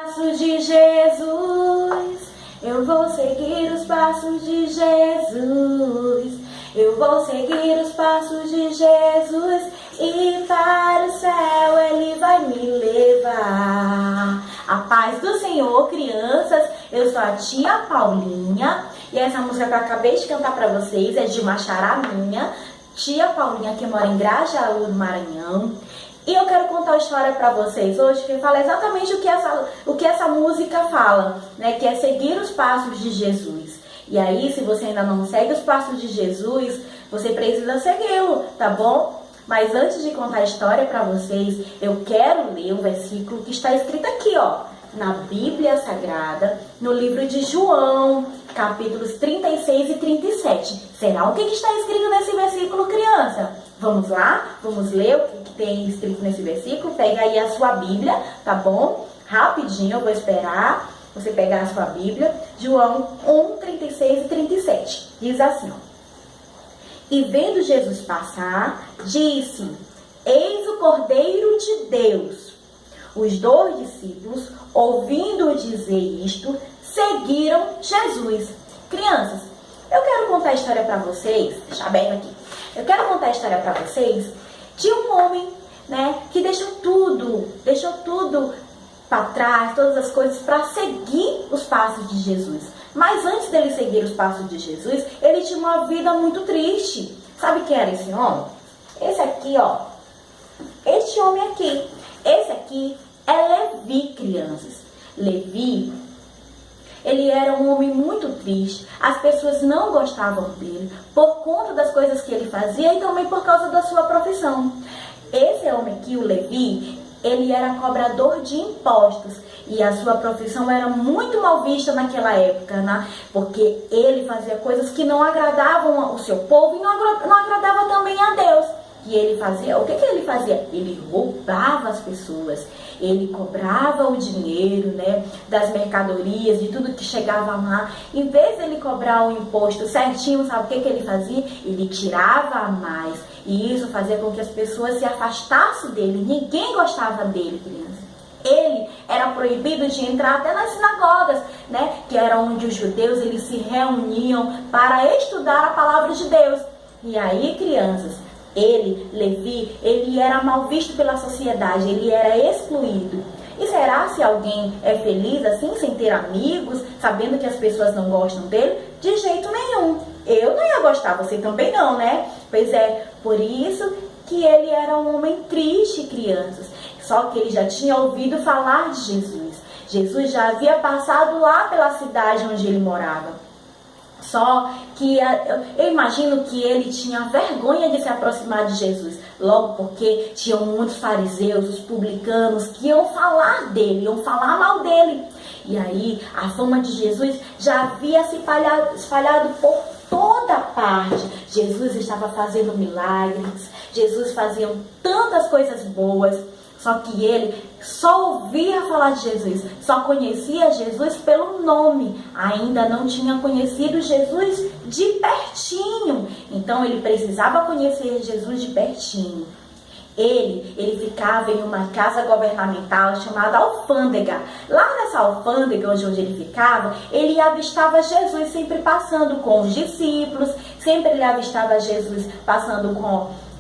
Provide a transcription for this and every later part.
passos de Jesus. Eu vou seguir os passos de Jesus. Eu vou seguir os passos de Jesus. E para o céu Ele vai me levar. A paz do Senhor, crianças. Eu sou a tia Paulinha. E essa música que eu acabei de cantar para vocês é de uma xará minha, tia Paulinha, que mora em Grajaú, no Maranhão. E eu quero contar uma história para vocês hoje que fala exatamente o que essa música fala, né? Que é seguir os passos de Jesus. E aí, se você ainda não segue os passos de Jesus, você precisa segui-lo, tá bom? Mas antes de contar a história para vocês, eu quero ler um versículo que está escrito aqui, ó, na Bíblia Sagrada, no livro de João, capítulos 36 e 37. Será o que está escrito nesse versículo, criança? Vamos lá? Vamos ler o que tem escrito nesse versículo? Pega aí a sua Bíblia, tá bom? Rapidinho, eu vou esperar você pegar a sua Bíblia. João 1, 36 e 37. Diz assim, ó. E vendo Jesus passar, disse: Eis o Cordeiro de Deus. Os 2 discípulos, ouvindo-o dizer isto, seguiram Jesus. Crianças, eu quero contar a história para vocês, deixa aberto aqui. Eu quero contar a história para vocês de um homem, né, que deixou tudo para trás, todas as coisas, para seguir os passos de Jesus. Mas antes dele seguir os passos de Jesus, ele tinha uma vida muito triste. Sabe quem era esse homem? Esse aqui, ó. Este homem aqui. Esse aqui é Levi, crianças. Levi, ele era um homem muito triste. As pessoas não gostavam dele por conta das coisas que ele fazia e também por causa da sua profissão. Esse homem aqui, o Levi, ele era cobrador de impostos e a sua profissão era muito mal vista naquela época, né? Porque ele fazia coisas que não agradavam o seu povo e não agradava também a Deus. E ele fazia, o que ele fazia? Ele roubava as pessoas, ele cobrava o dinheiro, né, das mercadorias, de tudo que chegava lá. Em vez de ele cobrar o imposto certinho, sabe o que ele fazia? Ele tirava a mais. E isso fazia com que as pessoas se afastassem dele. Ninguém gostava dele, criança. Ele era proibido de entrar até nas sinagogas, né, que era onde os judeus eles se reuniam para estudar a palavra de Deus. E aí, crianças, Levi, ele era mal visto pela sociedade, ele era excluído. E será se alguém é feliz assim, sem ter amigos, sabendo que as pessoas não gostam dele? De jeito nenhum. Eu não ia gostar, você também não, né? Pois é, por isso que ele era um homem triste, crianças. Só que ele já tinha ouvido falar de Jesus. Jesus já havia passado lá pela cidade onde ele morava. Só que eu imagino que ele tinha vergonha de se aproximar de Jesus. Logo porque tinham muitos fariseus, os publicanos, que iam falar dele, iam falar mal dele. E aí a fama de Jesus já havia se espalhado por toda parte. Jesus estava fazendo milagres, Jesus fazia tantas coisas boas. Só que ele só ouvia falar de Jesus, só conhecia Jesus pelo nome, ainda não tinha conhecido Jesus de pertinho. Então ele precisava conhecer Jesus de pertinho. Ele ficava em uma casa governamental chamada alfândega. Lá nessa alfândega onde ele ficava, ele avistava Jesus sempre passando com os discípulos, sempre ele avistava Jesus passando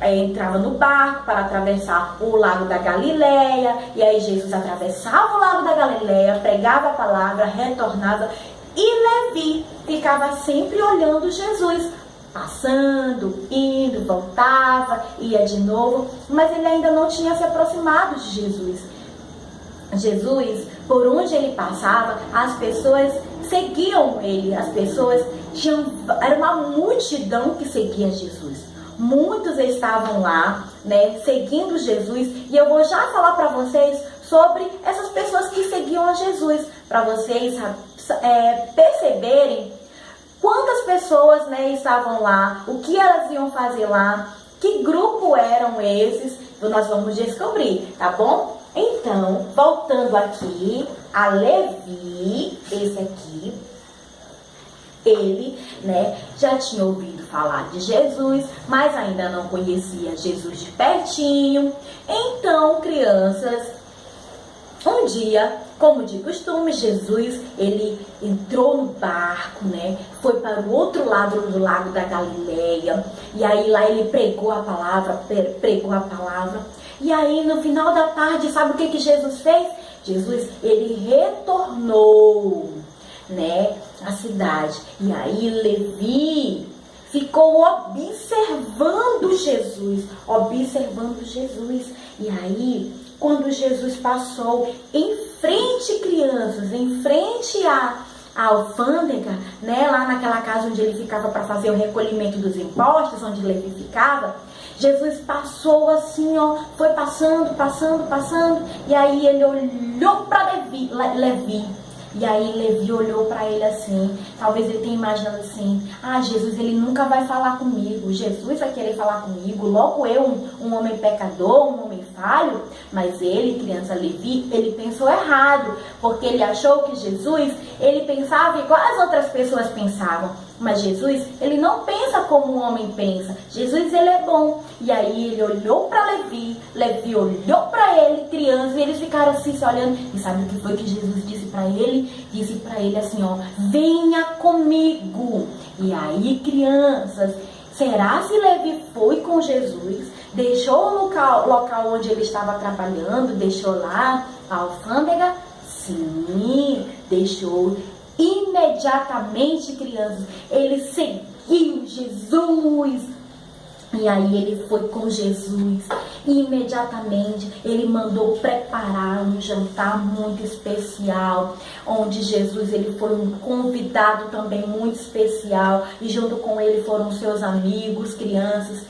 entrava no barco para atravessar o lago da Galileia, e aí Jesus atravessava o lago da Galileia, pregava a palavra, retornava, e Levi ficava sempre olhando Jesus, passando, indo, voltava, ia de novo, mas ele ainda não tinha se aproximado de Jesus. Jesus, por onde ele passava, as pessoas seguiam ele, era uma multidão que seguia Jesus. Muitos estavam lá, né, seguindo Jesus, e eu vou já falar para vocês sobre essas pessoas que seguiam a Jesus, para vocês perceberem quantas pessoas, né, estavam lá, o que elas iam fazer lá, que grupo eram esses, nós vamos descobrir, tá bom? Então, voltando aqui, a Levi, esse aqui, ele, né, já tinha ouvido falar de Jesus, mas ainda não conhecia Jesus de pertinho. Então, crianças, um dia Como de costume, Jesus, ele entrou no barco, né? Foi para o outro lado do lago da Galileia. E aí lá ele pregou a palavra. E aí no final da tarde, sabe o que Jesus fez? Jesus, ele retornou, né, à cidade. E aí Levi ficou observando Jesus. E aí, quando Jesus passou em frente, crianças, em frente à alfândega, né, lá naquela casa onde ele ficava para fazer o recolhimento dos impostos, onde Levi ficava, Jesus passou assim, ó, foi passando, e aí ele olhou para Levi. E aí Levi olhou para ele assim, talvez ele tenha imaginado assim, Jesus, ele nunca vai falar comigo, Jesus vai querer falar comigo, logo eu, um homem pecador, um homem falho. Mas ele, criança, Levi, ele pensou errado, porque ele achou que Jesus, ele pensava igual as outras pessoas pensavam. Mas Jesus, ele não pensa como um homem pensa. Jesus, ele é bom. E aí ele olhou para Levi olhou para ele, criança, e eles ficaram assim se olhando. E sabe o que foi que Jesus disse para ele? Disse para ele assim, ó, venha comigo. E aí, crianças, será se Levi foi com Jesus? Deixou o local onde ele estava trabalhando? Deixou lá a alfândega? Sim, deixou. Imediatamente, crianças, ele seguiu Jesus. E aí ele foi com Jesus. E imediatamente ele mandou preparar um jantar muito especial, onde Jesus, ele foi um convidado também muito especial, e junto com ele foram seus amigos, crianças.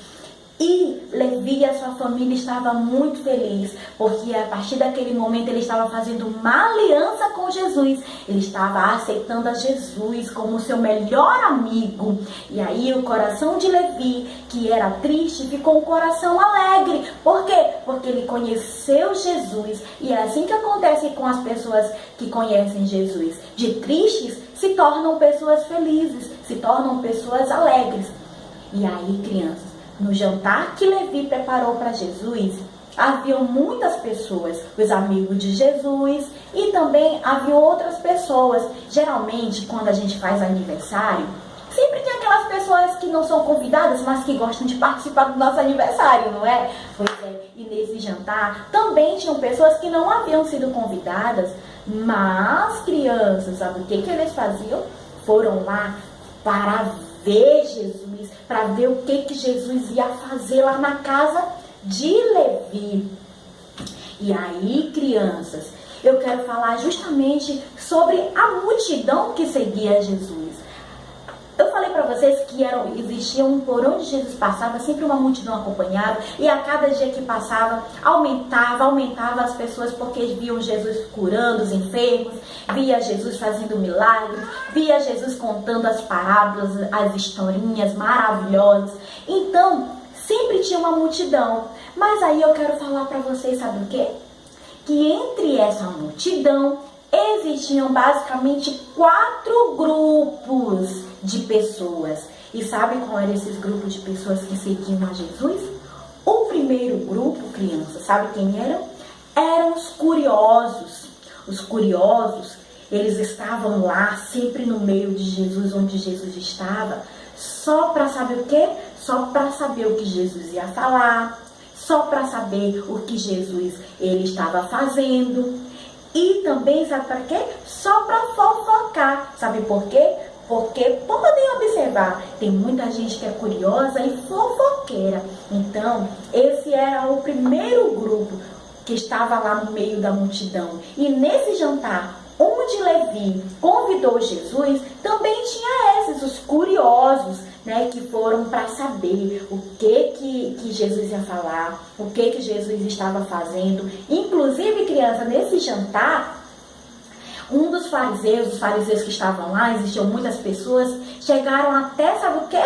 E Levi e a sua família estavam muito felizes, porque a partir daquele momento ele estava fazendo uma aliança com Jesus. Ele estava aceitando a Jesus como seu melhor amigo. E aí o coração de Levi, que era triste, ficou um coração alegre. Por quê? Porque ele conheceu Jesus. E é assim que acontece com as pessoas que conhecem Jesus. De tristes se tornam pessoas felizes, se tornam pessoas alegres. E aí, crianças, no jantar que Levi preparou para Jesus, haviam muitas pessoas, os amigos de Jesus, e também havia outras pessoas. Geralmente, quando a gente faz aniversário, sempre tem aquelas pessoas que não são convidadas, mas que gostam de participar do nosso aniversário, não é? Pois é, e nesse jantar também tinham pessoas que não haviam sido convidadas, mas, crianças, sabe o que eles faziam? Foram lá para ver Jesus, para ver o que Jesus ia fazer lá na casa de Levi. E aí, crianças, eu quero falar justamente sobre a multidão que seguia Jesus. Eu falei para vocês que existiam, por onde Jesus passava, sempre uma multidão acompanhava, e a cada dia que passava, aumentava as pessoas, porque viam Jesus curando os enfermos, via Jesus fazendo milagres, via Jesus contando as parábolas, as historinhas maravilhosas. Então, sempre tinha uma multidão. Mas aí eu quero falar para vocês, sabe o quê? Que entre essa multidão existiam basicamente 4 grupos de pessoas. E sabe qual eram esses grupos de pessoas que seguiam a Jesus? O primeiro grupo, criança, sabe quem eram? Eram os curiosos. Os curiosos, eles estavam lá, sempre no meio de Jesus, onde Jesus estava, só para saber o quê? Só para saber o que Jesus ia falar, só para saber o que Jesus ele estava fazendo. E também, sabe para quê? Só para fofocar. Sabe por quê? Porque podem observar, tem muita gente que é curiosa e fofoqueira. Então, esse era o primeiro grupo que estava lá no meio da multidão. E nesse jantar, onde Levi convidou Jesus, também tinha esses, os curiosos, né, que foram para saber o que Jesus ia falar, o que Jesus estava fazendo. Inclusive, criança, nesse jantar, um dos fariseus, os fariseus que estavam lá, existiam muitas pessoas, chegaram até, sabe o quê?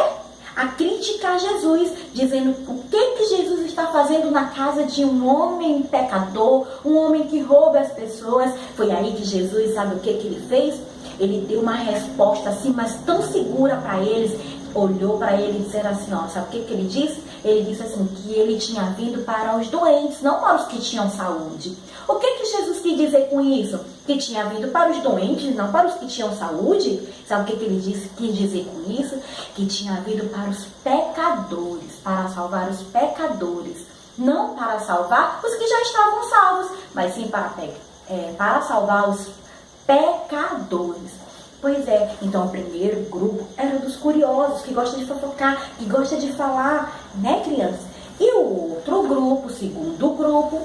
A criticar Jesus, dizendo o que Jesus está fazendo na casa de um homem pecador, um homem que rouba as pessoas. Foi aí que Jesus, sabe o que ele fez? Ele deu uma resposta assim, mas tão segura para eles, olhou para ele dizendo assim, ó, sabe o que ele disse? Ele disse assim, que ele tinha vindo para os doentes, não para os que tinham saúde. O que Jesus quis dizer com isso? Que tinha vindo para os doentes, não para os que tinham saúde? Sabe o que ele quis dizer com isso? Que tinha vindo para os pecadores, para salvar os pecadores. Não para salvar os que já estavam salvos, mas sim para salvar os pecadores. Pois é, então o primeiro grupo era dos curiosos, que gosta de fofocar, que gosta de falar, né, crianças? E o outro grupo, o segundo grupo,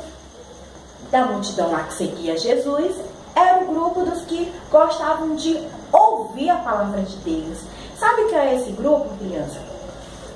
da multidão lá que seguia Jesus, era o grupo dos que gostavam de ouvir a palavra de Deus. Sabe o que é esse grupo, criança?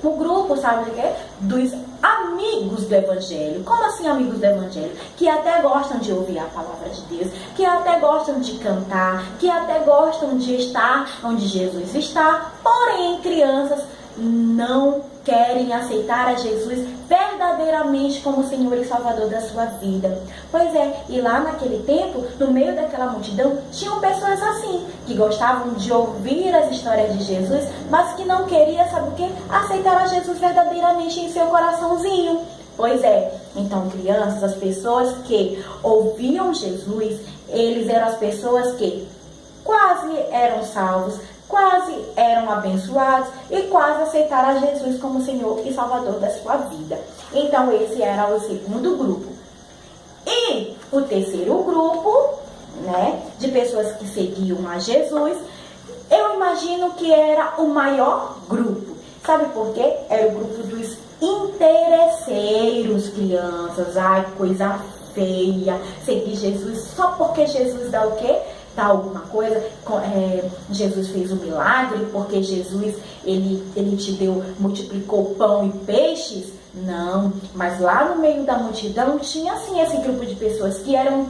O grupo, sabe o que é? Dos amigos do Evangelho. Como assim amigos do Evangelho? Que até gostam de ouvir a palavra de Deus, que até gostam de cantar, que até gostam de estar onde Jesus está. Porém, crianças, não querem aceitar a Jesus verdadeiramente como Senhor e Salvador da sua vida. Pois é, e lá naquele tempo, no meio daquela multidão, tinham pessoas assim, que gostavam de ouvir as histórias de Jesus, mas que não queriam, sabe o que? Aceitar a Jesus verdadeiramente em seu coraçãozinho. Pois é, então crianças, as pessoas que ouviam Jesus, eles eram as pessoas que quase eram salvos, quase eram abençoados e quase aceitaram a Jesus como Senhor e Salvador da sua vida. Então esse era o segundo grupo. E o terceiro grupo, né, de pessoas que seguiam a Jesus, eu imagino que era o maior grupo. Sabe por quê? Era o grupo dos interesseiros, crianças. Ai, coisa feia. Seguir Jesus só porque Jesus dá o quê? Dá alguma coisa. Jesus fez um milagre porque Jesus ele te deu, multiplicou pão e peixes. Não, mas lá no meio da multidão tinha assim esse grupo de pessoas que eram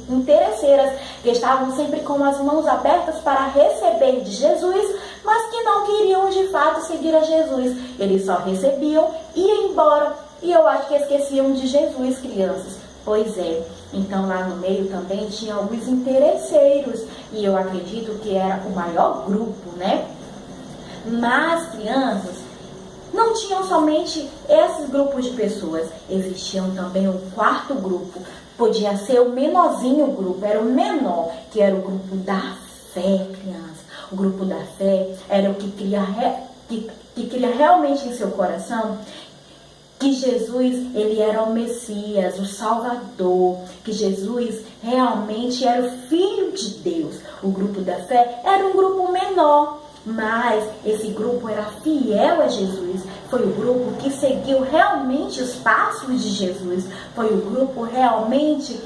interesseiras, que estavam sempre com as mãos abertas para receber de Jesus, mas que não queriam de fato seguir a Jesus. Eles só recebiam e iam embora. E eu acho que esqueciam de Jesus, crianças. Pois é, então lá no meio também tinha alguns interesseiros, e eu acredito que era o maior grupo, né? Mas, crianças, não tinham somente esses grupos de pessoas, existiam também um quarto grupo, podia ser o menorzinho grupo, era o menor, que era o grupo da fé, criança. O grupo da fé era o que cria realmente em seu coração que Jesus, ele era o Messias, o Salvador, que Jesus realmente era o Filho de Deus. O grupo da fé era um grupo menor, mas esse grupo era fiel a Jesus. Foi o grupo que seguiu realmente os passos de Jesus. Foi o grupo realmente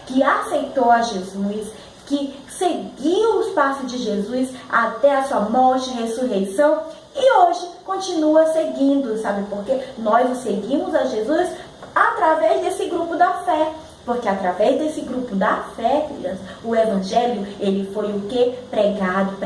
que aceitou a Jesus, que seguiu os passos de Jesus até a sua morte e ressurreição. E hoje continua seguindo, sabe por quê? Nós seguimos a Jesus através desse grupo da fé. Porque através desse grupo da fé, criança, o Evangelho, ele foi o quê? Pregado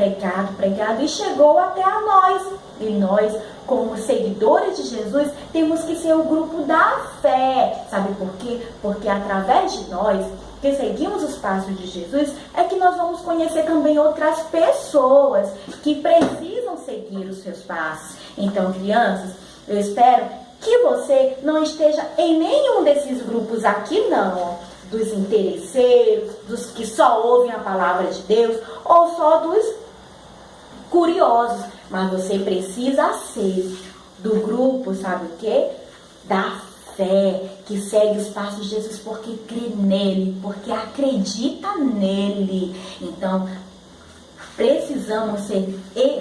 e chegou até a nós. E nós, como seguidores de Jesus, temos que ser o grupo da fé. Sabe por quê? Porque através de nós, que seguimos os passos de Jesus, é que nós vamos conhecer também outras pessoas que precisam seguir os seus passos. Então, crianças, eu espero que você não esteja em nenhum desses grupos aqui, não. Dos interesseiros, dos que só ouvem a palavra de Deus, ou só dos curiosos. Mas você precisa ser do grupo, sabe o quê? Da fé, que segue os passos de Jesus porque crê nele, porque acredita nele. Então, precisamos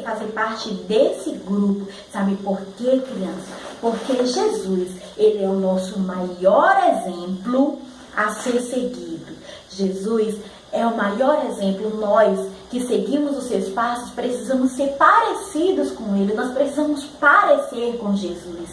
fazer parte desse grupo. Sabe por quê, criança? Porque Jesus, ele é o nosso maior exemplo a ser seguido. Jesus é o maior exemplo. Nós que seguimos os seus passos precisamos ser parecidos com ele. Nós precisamos parecer com Jesus.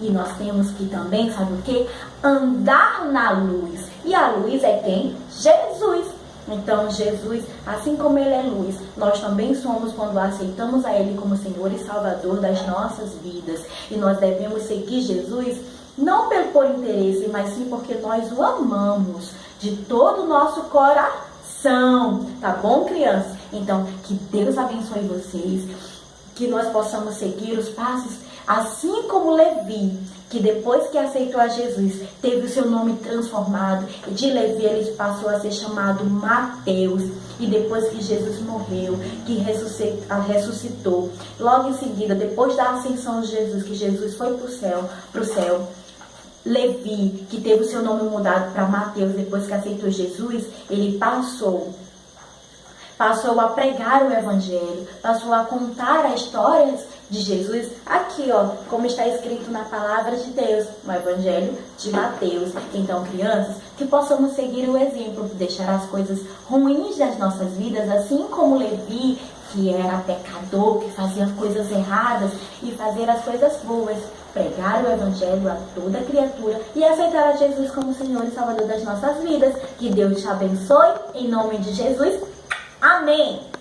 E nós temos que também, sabe o quê? Andar na luz. E a luz é quem? Jesus. Então, Jesus, assim como ele é luz, nós também somos quando aceitamos a ele como Senhor e Salvador das nossas vidas. E nós devemos seguir Jesus, não por interesse, mas sim porque nós o amamos de todo o nosso coração. Tá bom, crianças? Então, que Deus abençoe vocês. que nós possamos seguir os passos, assim como Levi, que depois que aceitou a Jesus, teve o seu nome transformado, e de Levi ele passou a ser chamado Mateus, e depois que Jesus morreu, que ressuscitou, logo em seguida, depois da ascensão de Jesus, que Jesus foi para o céu, Levi, que teve o seu nome mudado para Mateus, depois que aceitou Jesus, ele passou a pregar o Evangelho, passou a contar as histórias de Jesus, aqui ó, como está escrito na palavra de Deus, no Evangelho de Mateus. Então, crianças, que possamos seguir o exemplo, deixar as coisas ruins das nossas vidas, assim como Levi, que era pecador, que fazia coisas erradas, e fazer as coisas boas, pregar o Evangelho a toda criatura e aceitar a Jesus como Senhor e Salvador das nossas vidas. Que Deus te abençoe, em nome de Jesus. Amém!